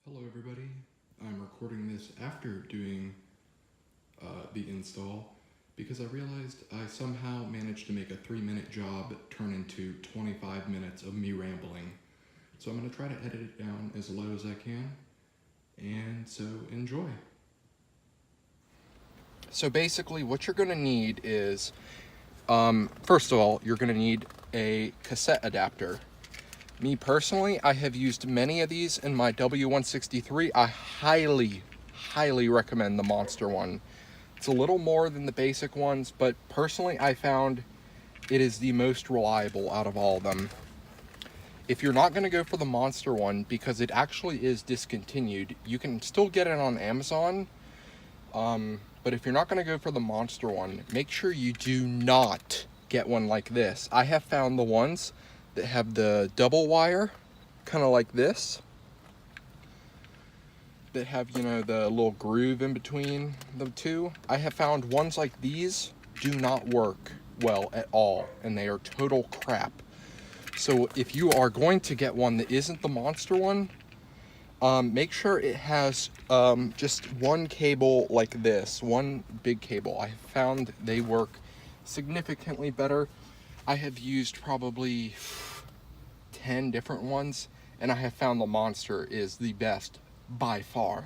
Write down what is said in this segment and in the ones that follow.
Hello everybody, I'm recording this after doing the install because I realized I somehow managed to make a 3-minute job turn into 25 minutes of me rambling. So I'm going to try to edit it down as low as I can, and so enjoy. So basically what you're going to need is, first of all, you're going to need a cassette adapter. Me personally, I have used many of these in my w163. I highly recommend the Monster one. It's a little more than the basic ones, but personally I found it is the most reliable out of all of them. If you're not going to go for the Monster one, because it actually is discontinued, you can still get it on Amazon. But if you're not going to go for the Monster one, make sure you do not get one like this. I have found the ones that have the double wire, kind of like this, that have, you know, the little groove in between the two. I have found ones like these do not work well at all, and they are total crap. So if you are going to get one that isn't the Monster one, make sure it has just one cable like this, one big cable. I have found they work significantly better. I have used probably 10 different ones, and I have found the Monster is the best by far.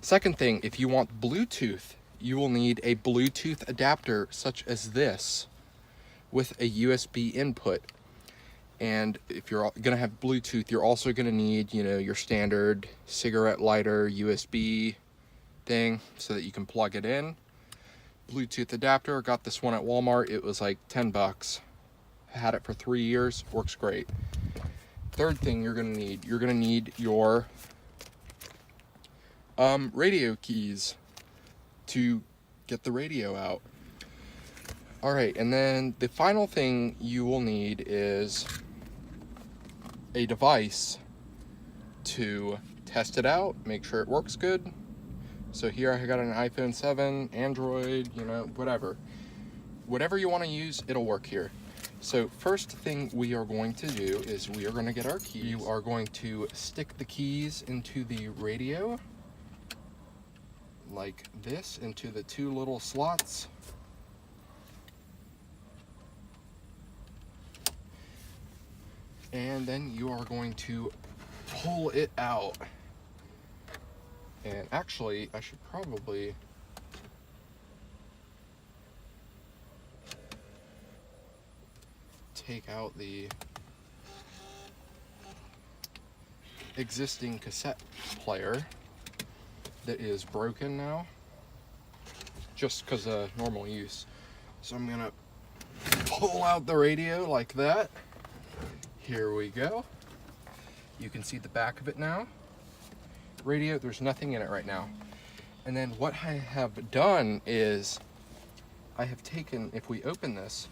Second thing, if you want Bluetooth, you will need a Bluetooth adapter such as this with a USB input. And if you're gonna have Bluetooth, you're also gonna need, you know, your standard cigarette lighter USB thing so that you can plug it in. Bluetooth adapter, got this one at Walmart. It was like 10 bucks. I had it for 3 years, works great. Third thing you're gonna need your radio keys to get the radio out. All right, and then the final thing you will need is a device to test it out, make sure it works good. So here I got an iPhone 7, Android, you know, whatever you want to use, it'll work here. So first thing we are going to do is we are going to get our keys. You are going to stick the keys into the radio like this, into the two little slots. And then you are going to pull it out. And actually, I should probably take out the existing cassette player that is broken now, just because of normal use. So I'm gonna pull out the radio like that. Here we go. You can see the back of it now. Radio, there's nothing in it right now. And then what I have done is I have taken, if we open this,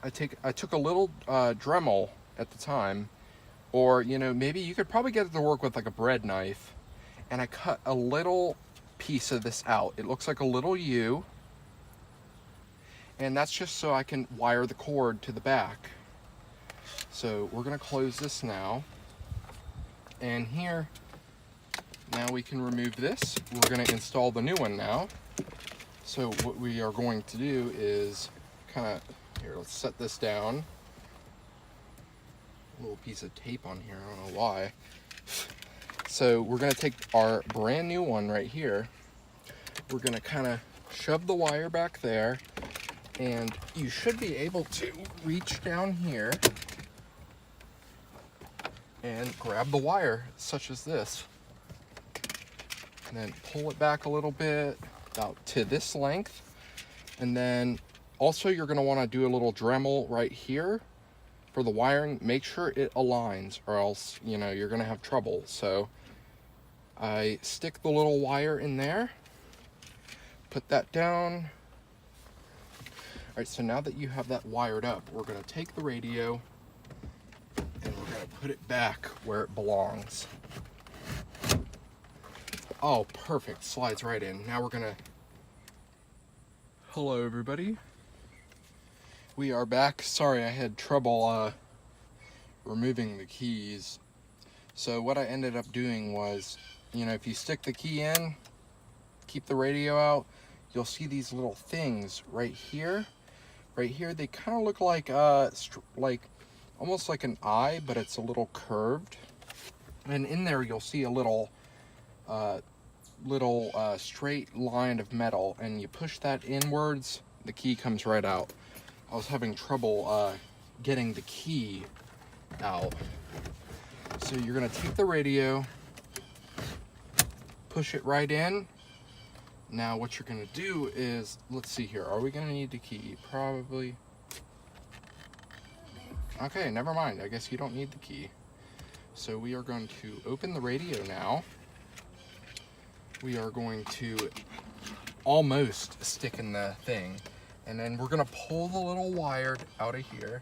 I took a little Dremel at the time, or, you know, maybe you could probably get it to work with like a bread knife, and I cut a little piece of this out. It looks like a little U, and that's just so I can wire the cord to the back. So we're gonna close this now, and here, now we can remove this. We're gonna install the new one now. So what we are going to do is kind of, here, let's set this down. A little piece of tape on here, I don't know why. So we're gonna take our brand new one right here. We're gonna kind of shove the wire back there, and you should be able to reach down here and grab the wire, such as this. And then pull it back a little bit, about to this length. And then also you're gonna wanna do a little Dremel right here for the wiring. Make sure it aligns, or else, you know, you're gonna have trouble. So I stick the little wire in there, put that down. All right, so now that you have that wired up, we're gonna take the radio and we're gonna put it back where it belongs. Oh, perfect, slides right in. Now we're gonna, hello everybody. We are back. Sorry, I had trouble removing the keys. So what I ended up doing was, you know, if you stick the key in, keep the radio out, you'll see these little things right here. Right here, they kind of look like almost like an eye, but it's a little curved. And in there, you'll see a little straight line of metal, and you push that inwards, the key comes right out. I was having trouble getting the key out. So you're gonna take the radio, push it right in. Now what you're gonna do is, let's see here, are we gonna need the key? Probably. Okay, never mind, I guess you don't need the key. So we are going to open the radio now. We are going to almost stick in the thing, and then we're gonna pull the little wire out of here.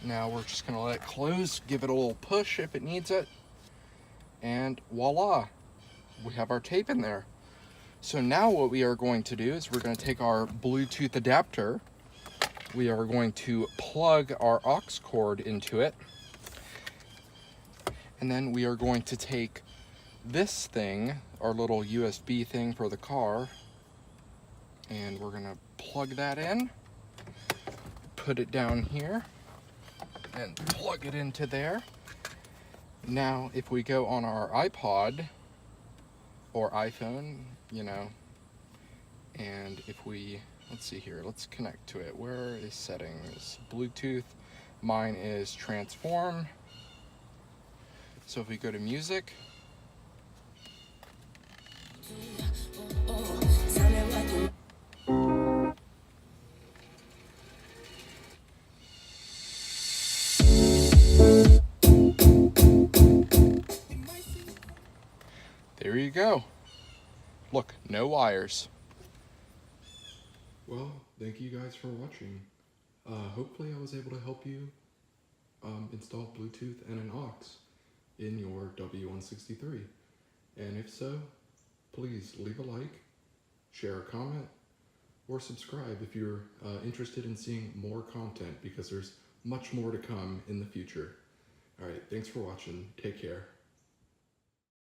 Now we're just gonna let it close, give it a little push if it needs it, and voila, we have our tape in there. So now what we are going to do is we're going to take our Bluetooth adapter, we are going to plug our aux cord into it, and then we are going to take this thing, our little USB thing for the car, and we're going to plug that in, put it down here, and plug it into there. Now if we go on our iPod or iPhone, you know, and if we, let's see here, let's connect to it. Where is settings? Bluetooth. Mine is transform. So if we go to music, there you go. Look, no wires. Well, thank you guys for watching. Hopefully I was able to help you install Bluetooth and an aux in your w163. And if so, please leave a like, share a comment, or subscribe if you're interested in seeing more content, because there's much more to come in the future. Alright, thanks for watching. Take care.